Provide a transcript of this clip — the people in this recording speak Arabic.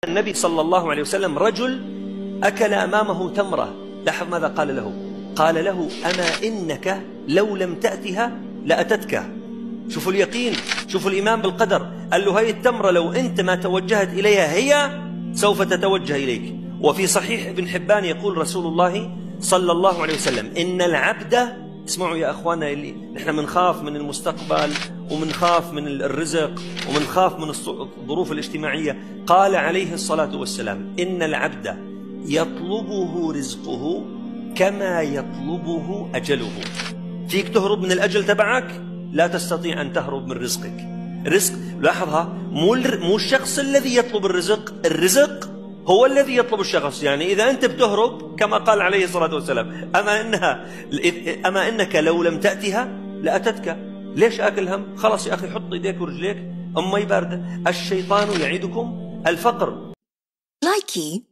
النبي صلى الله عليه وسلم رجل أكل أمامه تمرة، لاحظ ماذا قال له؟ قال له: أما إنك لو لم تأتها لأتتك. شوفوا اليقين، شوفوا الإيمان بالقدر. قال له: هاي التمرة لو أنت ما توجهت إليها هي سوف تتوجه إليك. وفي صحيح ابن حبان يقول رسول الله صلى الله عليه وسلم: إن العبد، اسمعوا يا أخوانا، اللي نحن منخاف من المستقبل ومنخاف من الرزق ومنخاف من الظروف الاجتماعية. قال عليه الصلاة والسلام: إن العبد يطلبه رزقه كما يطلبه أجله. فيك تهرب من الأجل تبعك؟ لا تستطيع أن تهرب من رزقك. رزق، لاحظها، مو الشخص الذي يطلب الرزق، الرزق هو الذي يطلب الشخص. يعني إذا أنت بتهرب كما قال عليه الصلاة والسلام: أما إنك لو لم تأتها لأتتك. ليش آكل هم؟ خلاص يا أخي، حط إيديك ورجليك، أمي باردة. الشيطان يعيدكم الفقر. لايكي